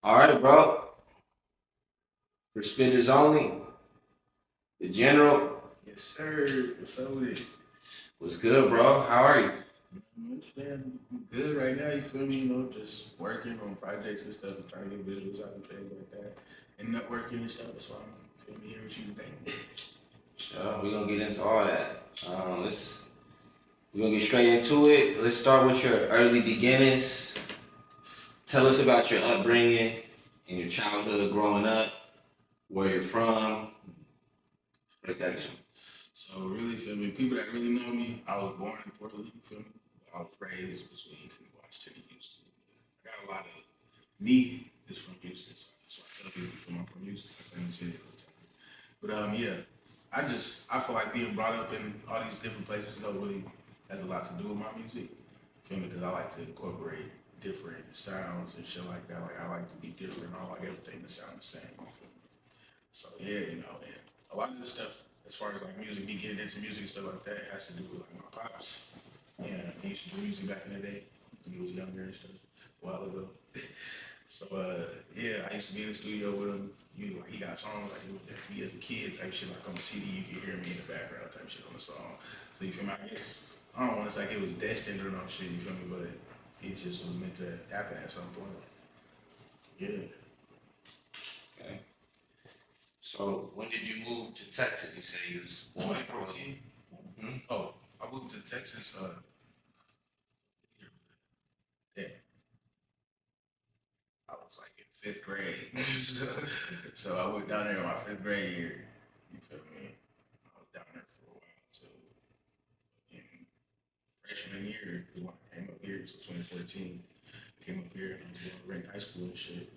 All right, bro. For spitters only, the general Yes, sir. What's up with it? was good, bro. How are you? It's been good right now. You feel me? Just working on projects and stuff, and trying to get visuals out and things like that, and networking and stuff. So I'm feel me here with you today. We're gonna get into all that. We're gonna get straight into it. Let's start with your early beginnings. Tell us about your upbringing and your childhood growing up, where you're from. Break that down. So really, feel me? People that really know me, I was born in Portland. You feel me? I was raised between Washington and Houston. I got a lot of me is from Houston, so I tell people I'm from Houston. I claim the city all the time. But yeah, I feel like being brought up in all these different places, really has a lot to do with my music. Feel me? Because I like to incorporate different sounds and shit like that. Like I like to be different. I don't like everything to sound the same. So yeah, and a lot of this stuff, as far as like music, me getting into music and stuff like that, has to do with like my pops. Yeah, he used to do music back in the day when he was younger and stuff a while ago. So yeah, I used to be in the studio with him. He got songs like that's me as a kid type shit, like on the CD, you can hear me in the background type shit on the song. So you feel me? I guess I don't want to say like it was destined or no shit, you feel me? But it just was meant to happen at some point. Yeah. Okay. So when did you move to Texas? You say you was born in Portland. 2014. Hmm? Oh, I moved to Texas. Yeah, I was like in fifth grade. So I went down there in my fifth grade year. You feel me? I was down there for a while. So in freshman year, is when I came up here. So 2014, came up here and I was going to Green High School and shit.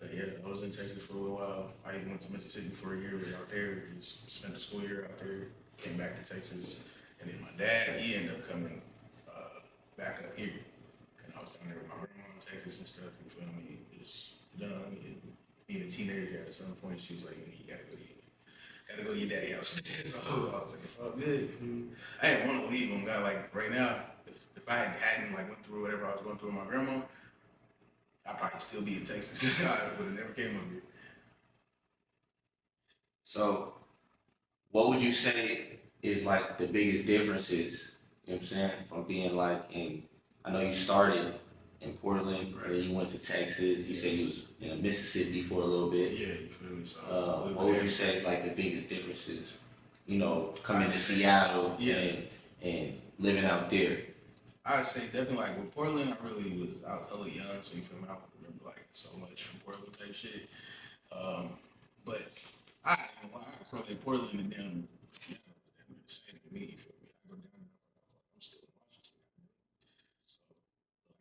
But yeah, I was in Texas for a little while. I even went to Mississippi for a year. Was out there. Just spent the school year out there. Came back to Texas, and then my dad he ended up coming back up here. And I was down there with my grandma in Texas and stuff. You feel me? Just young and being a teenager at some point, she was like, "You gotta go to your daddy house." So I was like, "It's all good." I didn't want to leave him. God, like right now, if I hadn't like went through whatever I was going through with my grandma, I'd probably still be in Texas. I would have never came up here. So what would you say is like the biggest differences, you know what I'm saying, from being like I know you started in Portland, and Right. then you went to Texas, you said you was in Mississippi for a little bit. Yeah, you feel me? So What would you say is like the biggest differences, coming to I'd say, Seattle yeah, and living out there? I'd say definitely like with Portland, I was hella young, so you feel me? I don't remember like so much from Portland type shit. Um, but I ain't gonna lie, Portland and down, yeah, the same to me. You feel me? I go down there, I'm still in Washington. So like,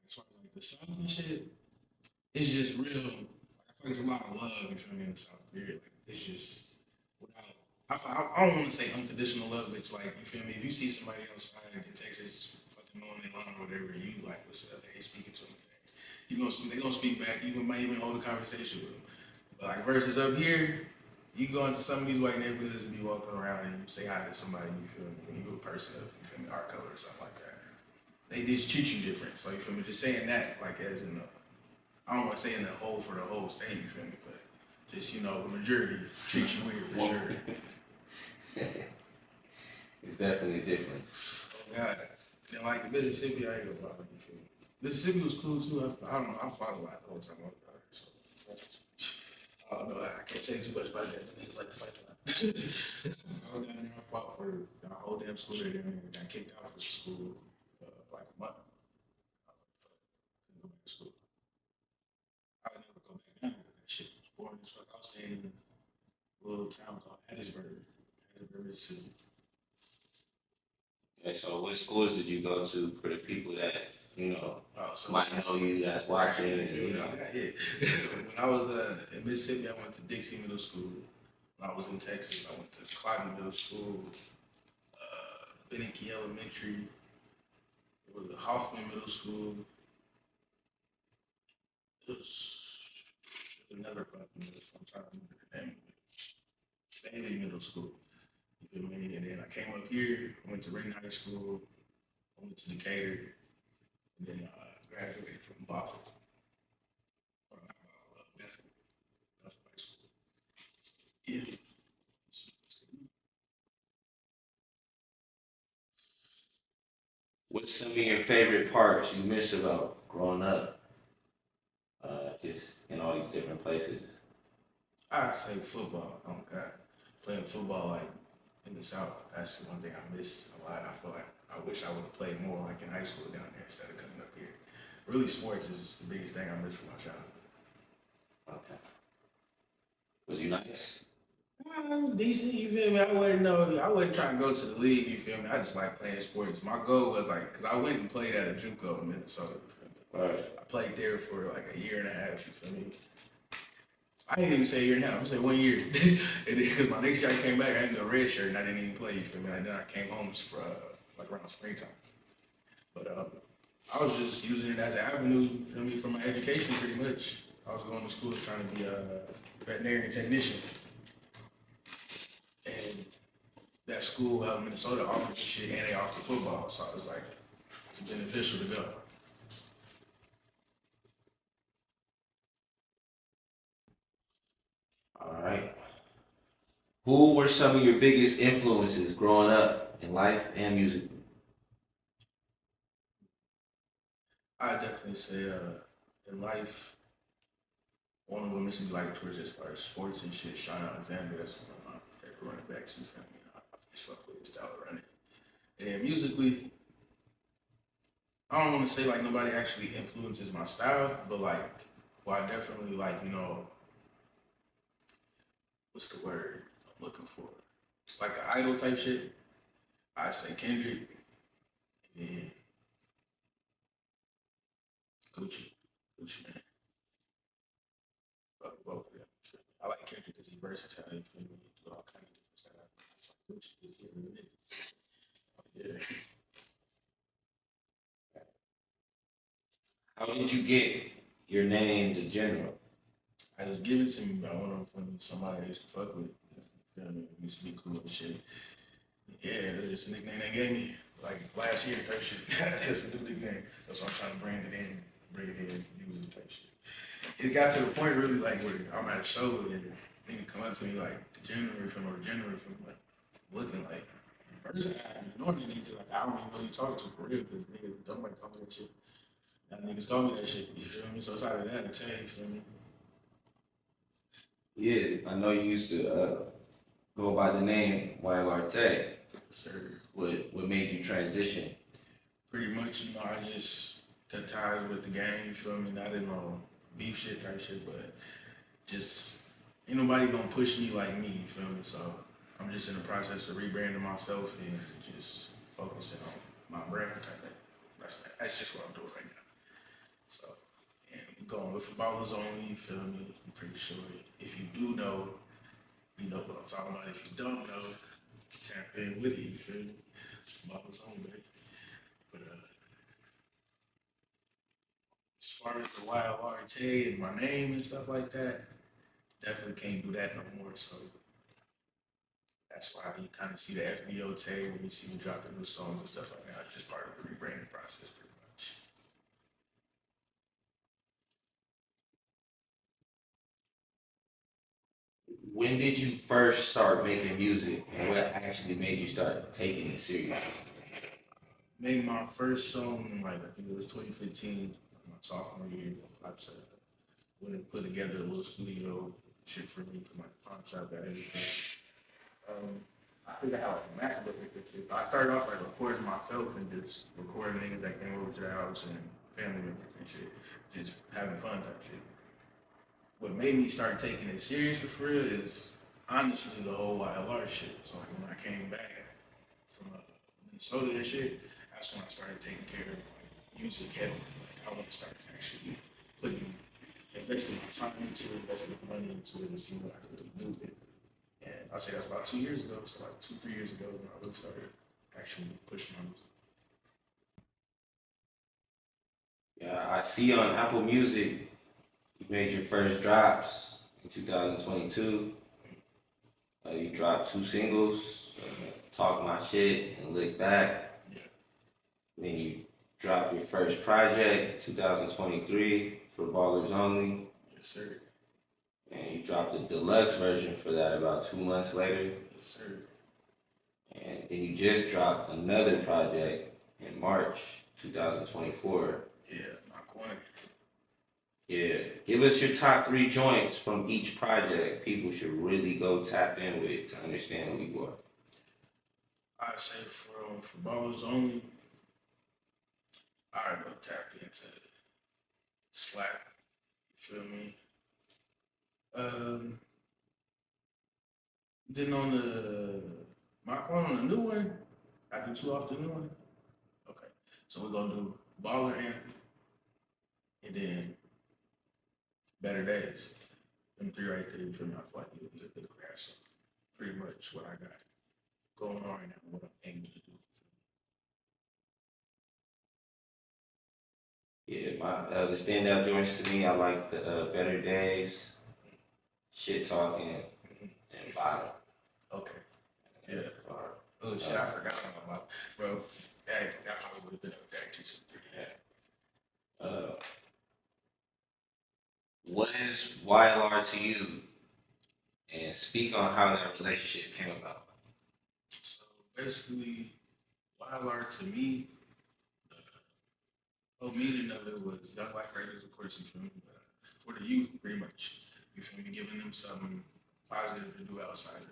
as far as like the South and shit, it's just real. Like, I feel like it's a lot of love. You feel me in the South period? Like it's just without. I don't want to say unconditional love, but like you feel me. If you see somebody outside in Texas fucking mowing their lawn or whatever, you like what's up? They speaking to them. You gonna they gonna speak back. You might even hold a conversation with them. But like versus up here, you go into some of these white neighborhoods and be walking around and you say hi to somebody. You feel me? And you a person of you feel me, our color or something like that. They just treat you different. So you feel me? Just saying that like as in the I don't want to say in the whole for the whole state, you feel me? But just the majority treat you weird for sure. It's definitely different. Oh God. And like Mississippi, I ain't gonna lie, you feel me? Mississippi was cool too. I don't know. I fought a lot the whole time I was out here, so I don't know. I can't say too much about that. Niggas like to fight a lot. I was down there. I fought for the whole damn school day down there. Got kicked out of school like a month. Couldn't go back to school. I would never go back down there. That shit was boring as fuck. I was staying in a little town called Hattiesburg, Mississippi. Okay, so what schools did you go to for the people that, Oh, so might know you that's watching and, yeah. When I was in Mississippi, I went to Dixie Middle School. When I was in Texas, I went to Clyde Middle School, Beneke Elementary. It was Hoffman Middle School. It was another Clyde Middle School. I'm trying to remember the name. Stanley Middle School. You feel me? And then I came up here. I went to Ring High School. I went to Decatur. And then I graduated from Bothell. What's some of your favorite parts you miss about growing up? Just in all these different places. I'd say football. Oh my God. Playing football like in the South, that's the one thing I miss a lot. I feel like I wish I would have played more like in high school down there instead of coming up here. Really, sports is the biggest thing I miss from my childhood. Okay. Was you nice? Decent, you feel me? I wasn't trying to go to the league, you feel me? I just like playing sports. My goal was like, cause I went and played at a JUCO in Minnesota. You feel me? Right. I played there for like a year and a half, you feel me? I didn't even say a year and a half. I'm saying 1 year. Because my next year I came back, I had a red shirt and I didn't even play. You feel me? And then I came home for like around springtime. But I was just using it as an avenue, you feel me, for my education pretty much. I was going to school trying to be a veterinarian technician. And that school out in Minnesota offered shit and they offered football. So I was like, it's beneficial to go. All right. Who were some of your biggest influences growing up in life and music? I definitely say in life, one of them is like towards as far as sports and shit. Sean Alexander, that's one of my favorite running backs. You feel me? I just fuck with his style of running. And then musically, I don't want to say like nobody actually influences my style, but like, well, I definitely like, what's the word I'm looking for? Like an idol type shit. I say Kendrick, and then Gucci man. Both of them. I like Kendrick because he's versatile. You feel me? He do all kind of different stuff. Gucci is really nigga. Yeah. How did you get your name, The General? I just give it to me by one of them somebody I used to fuck with. You know what I mean? We used to be cool and shit. Yeah, that's just a nickname they gave me. Like last year type shit. Just a new nickname. That's why I'm trying to brand it in, bring it in, use it type shit. It got to the point really like where I'm at a show and nigga come up to me like degenerate from like looking like first I normally niggas like I don't even know you talking to for real because niggas don't like call me that shit. Now niggas call me that shit, you feel me? So it's either that or Tay, you feel me? Yeah, I know you used to go by the name YLRT. Sir. What made you transition? Pretty much, I just cut ties with the game, you feel me? Not in no beef shit type shit, but just ain't nobody gonna push me like me, you feel me? So I'm just in the process of rebranding myself and just focusing on my brand type thing. That's just what I'm doing right now. So, and I'm going with footballers only, you feel me? I'm pretty sure if you do know, you know what I'm talking about. If you don't know, tap in with it, you feel me? Footballers only, baby. But as far as the YLRT and my name and stuff like that, definitely can't do that no more. So that's why you kind of see the FBO Tay when you see me dropping new songs and stuff like that. It's just part of the rebranding process, pretty much. When did you first start making music, and what actually made you start taking it serious? Made my first song in like I think it was 2015, my sophomore year. I just went and put together a little studio shit for me for my pawn shop, got everything. I think I had like a MacBook with this shit. I started off like recording myself and just recording niggas that came over to the house and family members and shit, just having fun type shit. What made me start taking it serious for real is honestly the whole YLR shit. So like when I came back from Minnesota and shit, that's when I started taking care of like music heavily. Like I want to start actually investing my time into it, investing my money into it, and see what I could do with it. And I'd say that's about 2 years ago, so like 3 years ago when I really started actually pushing my music. Yeah, I see on Apple Music you made your first drops in 2022. You dropped two singles, Talk My Shit and Lick Back. Yeah. Then you dropped your first project, 2023, for Ballers Only. Yes, sir. And you dropped the deluxe version for that about 2 months later. Yes, sir. And then you just dropped another project in March 2024. Yeah, not one. Yeah, give us your top 3 joints from each project people should really go tap in with to understand who you are. I'd say for ballers only, I'd go tap into Slap. You feel me? Um, then on on the new one, I do 2 off the new one. Okay, so we're gonna do Baller Anthem and then Better Days. Them 3 right there, you feel me? I feel like you get the grass. So pretty much what I got going on right now, what I'm aiming to do. Yeah, the standout joints to me, I like the Better Days, Shit Talking, and Bottom. Okay. Yeah. Oh shit, I forgot about bro. That probably would have been up there too. What is YLR to you? And speak on how that relationship came about. So basically, YLR to me, the whole meaning of it was Young Black Raiders, of course, you feel me, but for the youth, pretty much. You feel me, giving them something positive to do outside of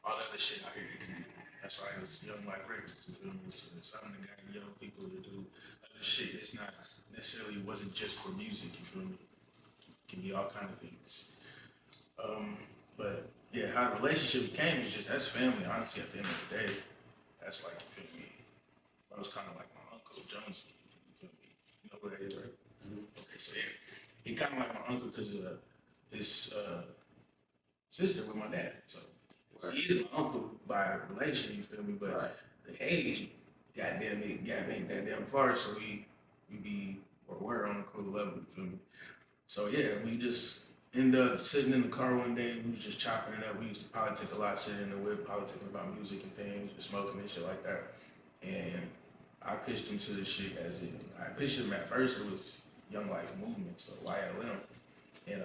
all the other shit out here they can do. That's why it's Young Black Raiders, you feel me? So it's something that got young people to do other shit. It's not necessarily wasn't just for music, you feel me? It can be all kind of things. But yeah, how the relationship became is just that's family. Honestly, at the end of the day, that's like you feel me. That was kind of like my uncle Jones. You feel me? You know who that is, right? Okay, so yeah, he kind of like my uncle because his sister with my dad. So he's my uncle by relation. You feel me? But the age, goddamn it, got me that damn far. So we be or we're on a cool level. You feel me? So yeah, we just end up sitting in the car one day. We was just chopping it up. We used to politic a lot, sitting in the whip, politicking about music and things, just smoking and shit like that. And I pitched him to this shit as in, I pitched him at first, it was Young Life Movement, so YLM. And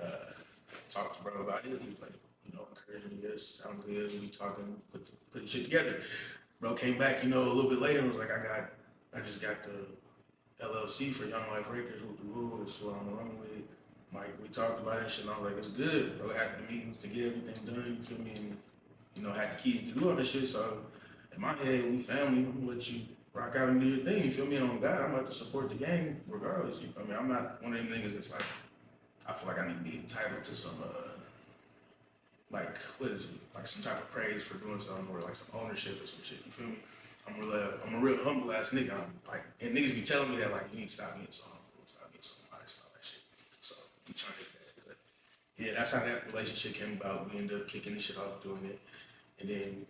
talked to bro about it. He was like, encouraging me, yes, sound good. We talking, put the shit together. Bro came back, a little bit later and was like, I just got the LLC for Young Life Breakers, this is what I'm running with. Like, we talked about it and shit, and I was like, it's good. So after the meetings to get everything done, you feel me? And, had the keys to do all this shit. So in my head, we family, I'm gonna let you rock out and do your thing, you feel me? And on God, I'm about to support the game regardless, you feel me? I'm not one of them niggas that's like, I feel like I need to be entitled to some, like, what is it? Like some type of praise for doing something or like some ownership or some shit, you feel me? I'm a real humble ass nigga. I'm like, and niggas be telling me that, like, you need to stop being so humble, stop being so modest, all that shit. So we trying to get that. But yeah, that's how that relationship came about. We ended up kicking the shit off doing it. And then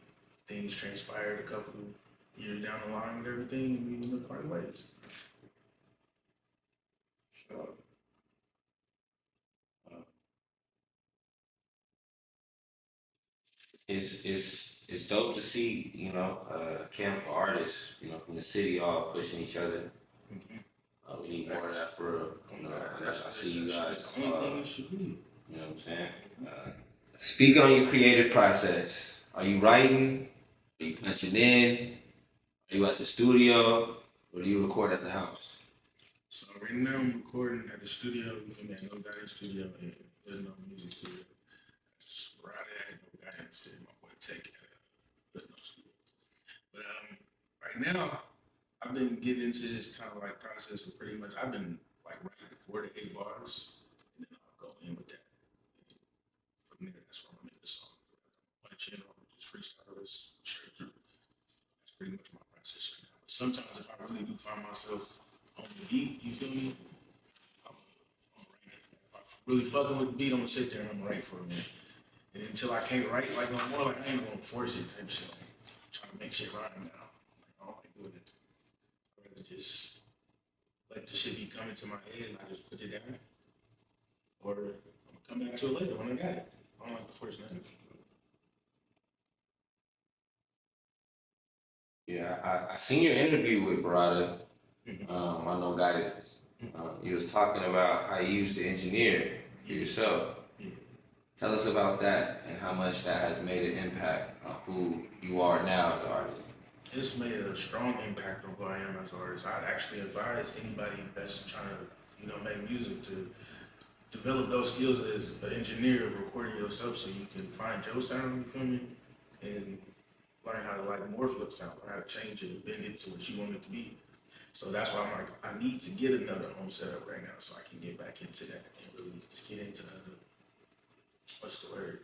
things transpired a couple years down the line and everything, and we went part ways. So, it's dope to see, camp artists, from the city all pushing each other. We need more of that for real. I see you guys. The only thing it should be. You know what I'm saying? Speak on your creative process. Are you writing? Are you punching in? Are you at the studio? Or do you record at the house? So right now I'm recording at the studio. You feel me? No Guidance Studio and there's no music studio. Just where I had No Guidance Studio. My boy Tech at no studio. But right now I've been getting into this kind of like process of pretty much I've been like writing 4 to 8 bars and then I'll go in with that. And from there, that's where I'm gonna make the song. Punch in or just freestyle this straight through. That's pretty much my process right now. But sometimes if I really do find myself on the beat, you feel me? I'm writing. If I'm really fucking with the beat, I'm gonna sit there and I'm gonna write for a minute. And until I can't write like no more, like I ain't gonna force it type shit. Like, trying to make shit rhyme now. Like, I don't like doing it. I'd rather just let the shit be coming to my head and I just put it down. Or I'm gonna come back to it later when I got it. I don't like to force nothing. Yeah, I seen your interview with Barada. I know Guidance. You was talking about how you used to engineer for yourself. Yeah. Tell us about that and how much that has made an impact on who you are now as an artist. It's made a strong impact on who I am as an artist. I'd actually advise anybody that's trying to, make music to develop those skills as an engineer of recording yourself so you can find your sound, you feel me? And learn how to like morph your sound, learn how to change it and bend it to what you want it to be. So that's why I'm like, I need to get another home setup right now so I can get back into that and really just get into what's the word?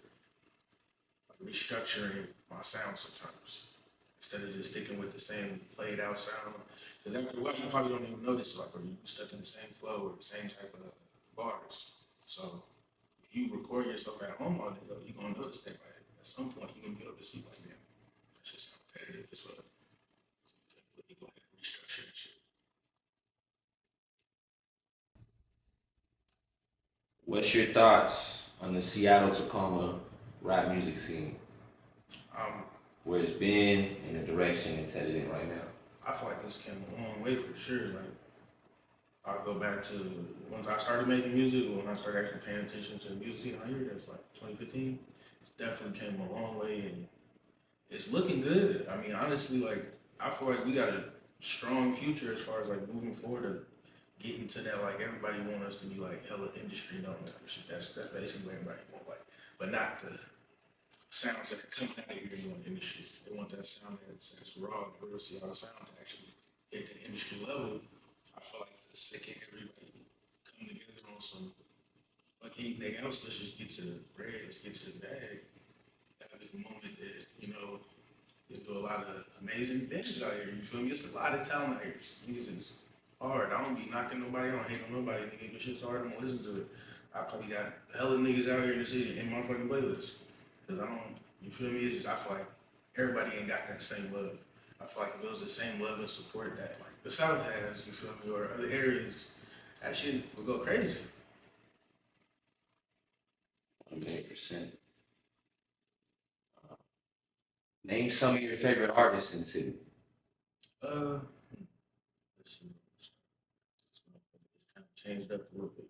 Like restructuring my sound sometimes. Instead of just sticking with the same played out sound. Because after a while, you probably don't even notice, like, are you stuck in the same flow or the same type of bars. So if you record yourself at home all day, you're going to notice that, like, at some point, you're going to be able to see, like, man, that's just competitive as well. Let me go ahead and restructure that shit. What's your thoughts on the Seattle Tacoma rap music scene? Um, Where it's been and the direction it's headed in right now? I feel like this came a long way for sure. Like, I'll go back to once I started making music, when I started actually paying attention to the music scene out here, that's like 2015. It definitely came a long way and it's looking good. I mean, honestly, like, I feel like we got a strong future as far as like moving forward to getting to that, like, everybody want us to be like hella industry known type of shit. That's basically what everybody want, like, but not the sounds that are coming out of here in the industry. They want that sound that's raw and real Seattle sound to actually hit the industry level. I feel like the second everybody come together on some like anything else, let's just get to the bread, let's get to the bag. That'll be the moment that, you'll do a lot of amazing things out here. You feel me? It's a lot of talent out here. Niggas is hard. I don't be knocking nobody, I don't hate on nobody. Nigga, if shit's hard, I'm gonna listen to it. I probably got hella niggas out here in the city in my fucking playlist. Cause I don't, you feel me? It's just, I feel like everybody ain't got that same love. I feel like if it was the same love and support that like the South has, you feel me, or other areas, that shit would go crazy. 100%. Name some of your favorite artists in the city. Uh, let's see. Kind of changed up a little bit.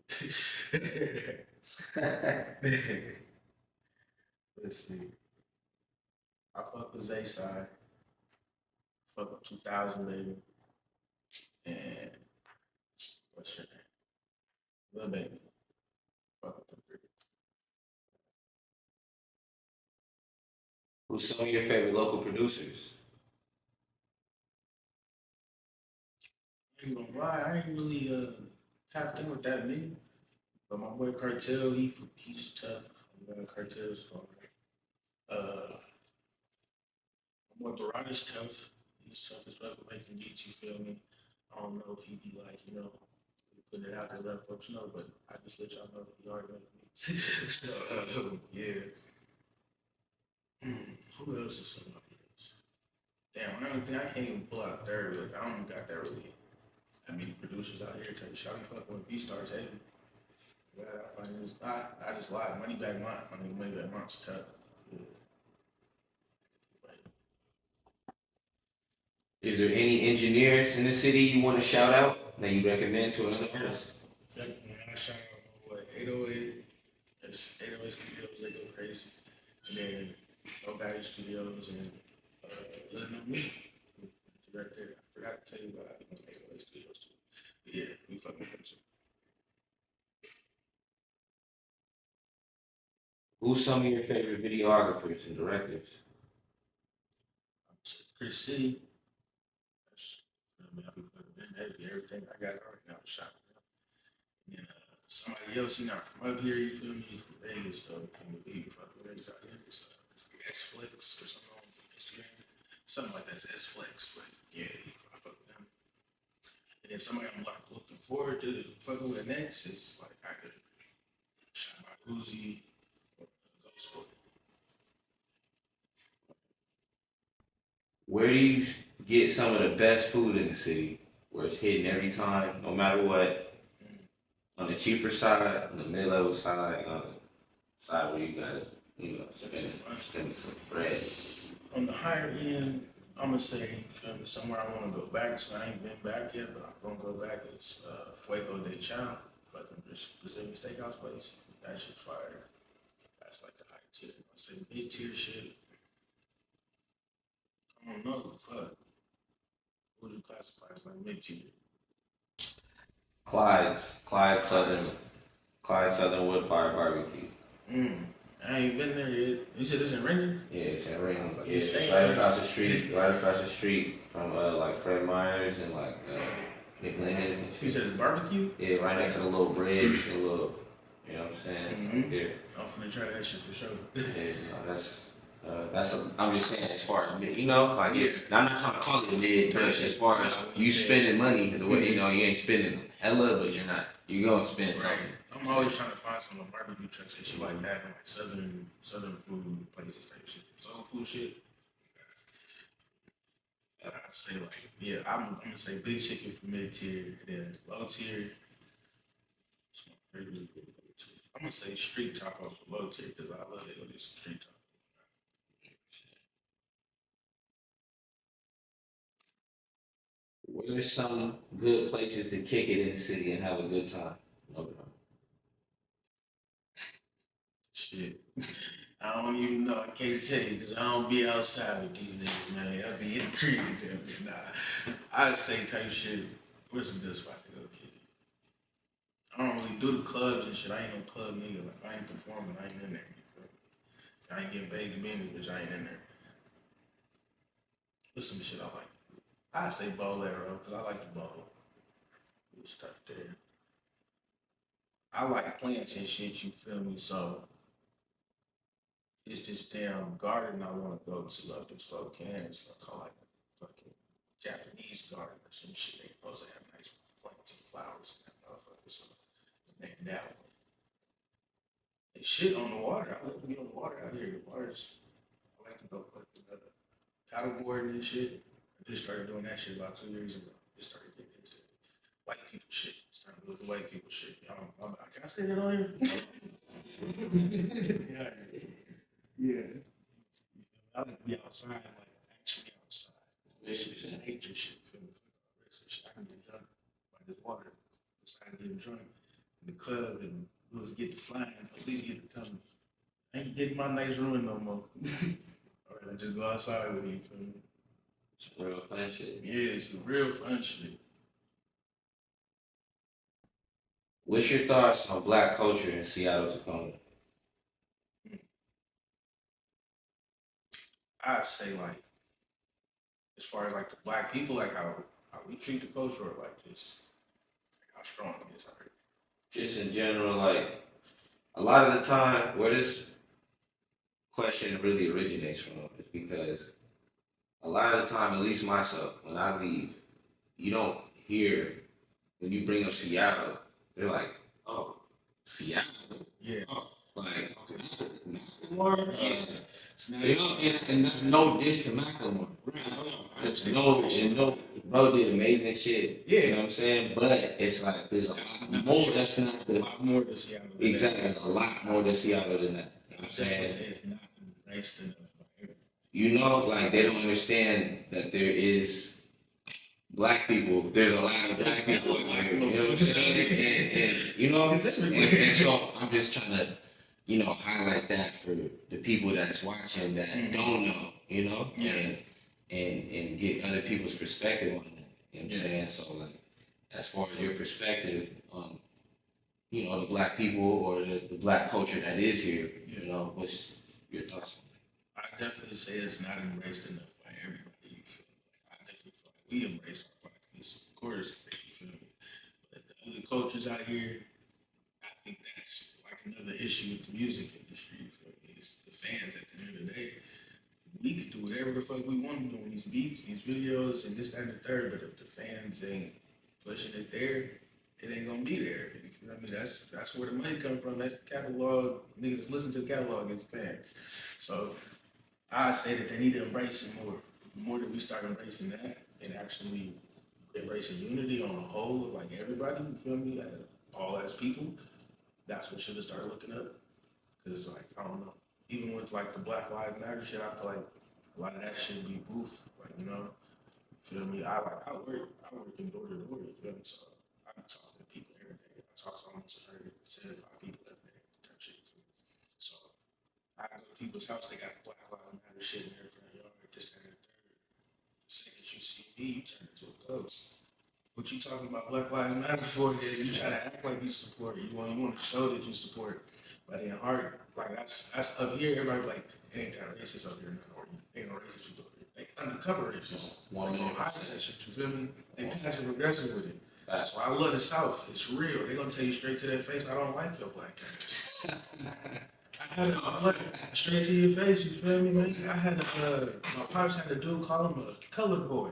Let's see. I fuck with Zayside. Fuck with 2000 baby. And what's your name? Lil Baby. Fuck with them three. Who's some of your favorite local producers? I ain't gonna lie, I ain't really tapped in with that many. But my boy Cartel, he's tough. Cartel's hard. My boy Barada's tough. He's tough as well for making beats, you feel me? I don't know if he'd be like, putting it out there, let folks know, but I just let y'all know that he already made beats. So, yeah. Who else is somebody else? Damn, I can't even pull out a third. Like, I don't got that really. I mean, producers out here tell you, Shawty fucking with B-Stars heavy. Yeah, I just lied. Moneybag Mont. I mean, Moneybag Mont's tough. Yeah. Is there any engineers in the city you want to shout out that you recommend to another artist? Definitely, I shout out my boy 808. That's 808 Studios. They go crazy. And then Nobody Studios and Letting Up Me. Right there. I forgot to tell you about 808 Studios too. But yeah, we fucking with them too. Who's some of your favorite videographers and directors? Chris City. That's, I mean, everything I got right now shot. And somebody else, not from up here, you feel me? From Vegas, though, from the big fucking Vegas out here. It's like S-Flex or something on Instagram. Something like that. It's S-Flex, but yeah, I fuck with them. And then somebody I'm like looking forward to fucking with next is like either shot by Uzi or Ghost Boy. Where do you get some of the best food in the city? Where it's hitting every time, no matter what? On the cheaper side, on the mid-level side, on the side where you gotta, spend some bread. On the higher end, I'm gonna say somewhere I want to go back to. I ain't been back yet, but I'm gonna go back. It's Fuego de Chao, fucking Brazilian steakhouse place. That shit's fire. That's like the high tier. I say mid tier shit. I don't know. Fuck. What would you classify as like mid tier? Clyde Southern Wood Fire Barbecue. Mm. I ain't been there yet. You said this in Ranger? Yeah, it's in Ring. Like, Yeah, you it's stay right there? across the street. Right across the street from like Fred Meyers and like McLennan's and You shit. said it's barbecue? Yeah, right next to the little bridge, the little, you know what I'm saying? Mhm. Right there. I'm finna try that shit for sure. Yeah, I'm just saying as far as mid, you know, like it's, I'm not trying to call it a mid, but as far as you spending money, the way, you know, you ain't spending hella, but you're gonna spend Right. something. I'm always trying to find some barbecue trucks and shit like that, and like southern food places type shit, soul food shit. I'd say like, yeah, I'm gonna say big chicken for mid tier, then low tier. It's my favorite low tier. I'm gonna say street tacos for low tier because I love it. Go get some street tacos. Where's some good places to kick it in the city and have a good time? Okay. Shit. I don't even know. I can't tell you because I don't be outside with these niggas, man. I be in the creek with them. Nah, I'd say type shit. Where's a good spot to go kick it? I don't really do the clubs and shit. I ain't no club nigga. Like, I ain't performing. I ain't in there. You feel me? I ain't getting paid to be in this bitch. I ain't in there. What's some shit I like? I'd say Bolero because I like the bowl. We'll start there. I like plants and shit, you feel me? So it's this damn garden I want to go to up in Spokane. It's like called like a fucking Japanese garden or some shit. They supposed to have nice plants and flowers and that motherfucker. So name that one. And shit on the water. I like to be on the water out here. The water's I like to go fucking paddleboarding and shit. I just started doing that shit about 2 years ago. Just started getting into white people shit. Started doing the white people shit. Can I say that on here? Yeah. Yeah. I like to be outside, like actually outside. Shit, nature shit. Feel me? Shit, I can get drunk by this water. Besides getting drunk in the club and let's get to flying. Please get to come. I ain't getting my nice ruin no more. All right, I just go outside with you. Feel me? It's real fun shit. Yeah, it's some real fun shit. What's your thoughts on black culture in Seattle, Tacoma? I'd say like as far as like the black people, like how we treat the culture, or like just like, how strong it is. I heard. Just in general, like a lot of the time, where this question really originates from is because a lot of the time, at least myself, when I leave, you don't hear when you bring up Seattle, they're like, oh, Seattle? Yeah. Oh, like, Okay. Macklemore? Yeah. It's not You know, and that's no diss to Macklemore. right. I It's understand. no, bro did amazing shit. Yeah. You know what I'm saying? But it's like, there's a lot more, that's not A the, lot more than Seattle. Than exactly, there's a lot more to Seattle than that. You know I what I'm definitely saying? say it's not embraced enough by everybody. You know, like they don't understand that there is black people. There's a lot of black people out here. You know what I'm saying? And you know, and so I'm just trying to, you know, highlight that for the people that's watching that don't know. You know, Yeah. and get other people's perspective on that. You know what I'm Yeah. saying? So like, as far as your perspective on, you know, the black people or the black culture that is here, you know, what's your thoughts on I definitely say it's not embraced enough by everybody. You feel me? Like, I definitely feel like we embrace our blackness, of course. You feel me? But the other cultures out here, I think that's like another issue with the music industry. You feel me? It's the fans at the end of the day. We can do whatever the fuck we want to do on these beats, these videos, and this, that, and the third. But if the fans ain't pushing it there, it ain't gonna be there. You know what I mean? That's where the money comes from. That's the catalog. Niggas that listen to the catalog is fans. So I say that they need to embrace it more. The more that we start embracing that and actually embracing unity on the whole of like everybody, you feel me? As, all as people, that's what should have started looking up. Cause like, I don't know. Even with like the Black Lives Matter shit, I feel like a lot of that shit be boof. Like, you know, feel me? I work in door to door, you feel me? So I talk to people every day. I talk to almost 175 people every day type shit. So I go to people's house, they got Black Lives Matter shit in their front yard, this, that, and the third. you turn into a ghost. What you talking about Black Lives Matter for is you try to act like you support it. You want to show that you support it. But in heart, like that's up here, everybody like, it ain't that racist up here, or ain't no racist people up here. They undercover racist. One They million gonna hide percent. that shit, you feel me? They passive aggressive with it. That's That's why I love the South. It's real. They gonna tell you straight to their face, I don't like your black ass. I had a straight to your face, you feel me, man? I had my pops had a dude call him a colored boy.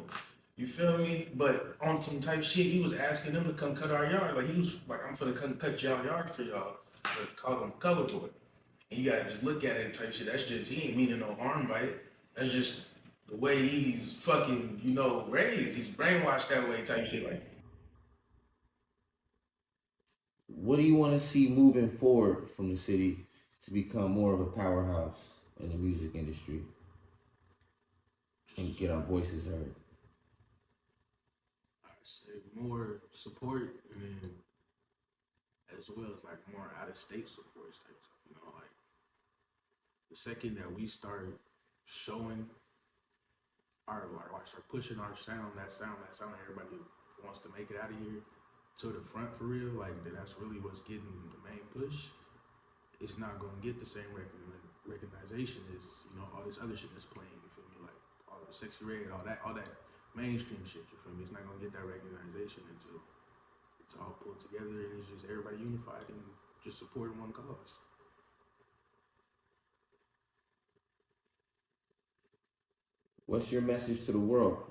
You feel me? But on some type shit, he was asking them to come cut our yard. Like he was like, I'm finna come cut y'all yard for y'all. But called him colored boy. And you gotta just look at it and type shit. That's just, he ain't meaning no harm by it. That's just the way he's fucking, raised. He's brainwashed that way type shit. Like, what do you want to see moving forward from the city to become more of a powerhouse in the music industry and get our voices heard? I say more support, and then as well as like more out of state support type stuff. Like the second that we start showing start pushing our sound, that sound that everybody wants to make it out of here to the front for real, like that's really what's getting the main push. It's not gonna get the same recognition as all this other shit that's playing. You feel me? Like all the Sexy Red, all that mainstream shit. You feel me? It's not gonna get that recognition until it's all pulled together and it's just everybody unified and just supporting one cause. What's your message to the world?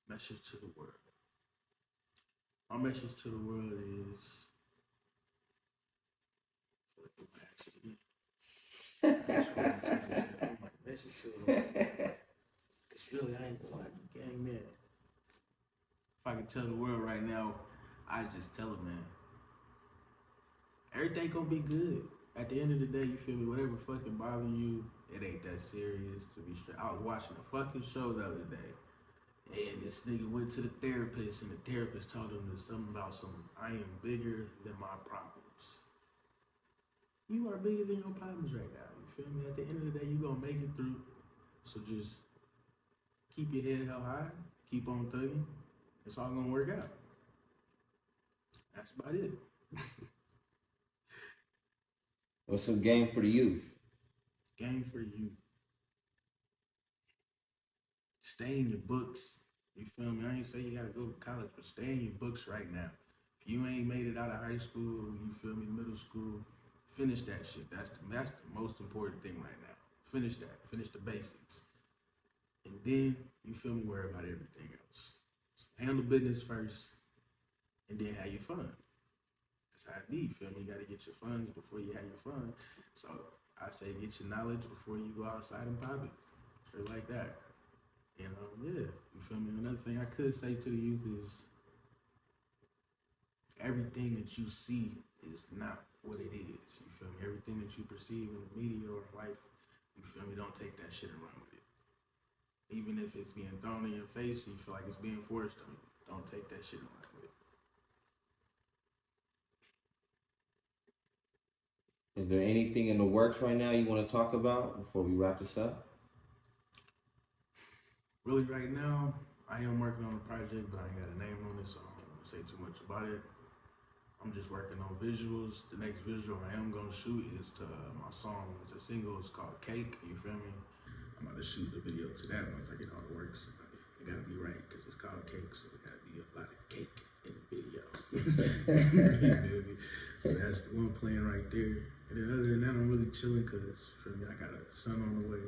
Message to the world. My message to the world is my message to the world. Cause really I ain't like gang man. If I could tell the world right now, I just tell it, man. Everything gonna be good. At the end of the day, you feel me? Whatever fucking bothering you, it ain't that serious to be straight. I was watching a fucking show the other day, and this nigga went to the therapist, and the therapist told him something about I am bigger than my problems. You are bigger than your problems right now. You feel me? At the end of the day, you gonna make it through. So just keep your head held high, keep on thugging. It's all gonna work out. That's about it. What's some game for the youth? Game for you. Stay in your books. You feel me? I ain't say you gotta go to college, but stay in your books right now. If you ain't made it out of high school, you feel me, middle school, finish that shit. That's the most important thing right now. Finish that. Finish the basics. And then, you feel me, worry about everything else. So handle business first, and then have your fun. That's how it be, you feel me? You gotta get your funds before you have your fun. So I say get your knowledge before you go outside and pop it. Straight like that. And yeah, you feel me? Another thing I could say to the youth is everything that you see is not what it is. You feel me? Everything that you perceive in the media or in life, you feel me? Don't take that shit and run with it. Even if it's being thrown in your face and you feel like it's being forced on you, don't take that shit and run with it. Is there anything in the works right now you want to talk about before we wrap this up? Really, right now, I am working on a project, but I ain't got a name on it, so I don't want to say too much about it. I'm just working on visuals. The next visual I am gonna shoot is to my song. It's a single. It's called Cake. You feel me? I'm about to shoot the video to that once I get all the works. It gotta be right because it's called Cake, so it gotta be a lot of cake in the video. You feel me? So that's the one playing right there. And then other than that, I'm really chilling because I got a son on the way.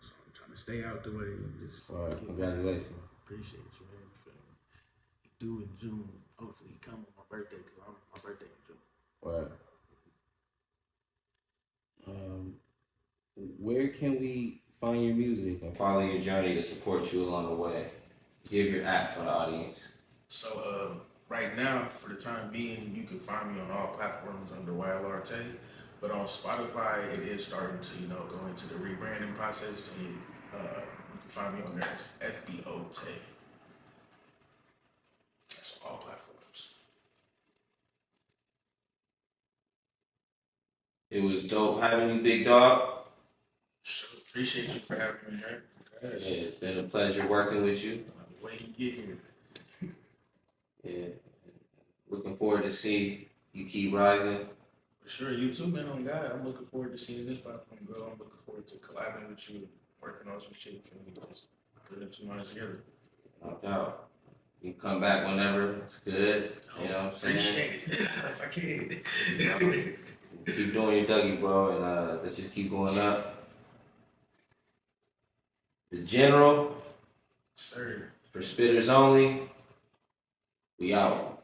So I'm trying to stay out the way and just. All right, congratulations. Appreciate you, man. You feel me? Due in June. Hopefully, come on my birthday because my birthday in June. All right. Where can we find your music and follow your journey to support you along the way? Give your app for the audience. So right now, for the time being, you can find me on all platforms under YLRT. But on Spotify, it is starting to, go into the rebranding process. And you can find me on there as FBOT. That's all platforms. It was dope having you, big dog. So appreciate you for having me here. Okay. Yeah, it's been a pleasure working with you. The way you get here. Yeah. Looking forward to see you keep rising. For sure, you too, man. On God, I'm looking forward to seeing this platform grow. I'm looking forward to collabing with you, working on some shit, and just putting the two minds together. No doubt. You can come back whenever. It's good. You know what I'm saying? Appreciate it. If I can. Keep doing your Dougie, bro, and let's just keep going up. The General, Sir. for Spitters Only, we out.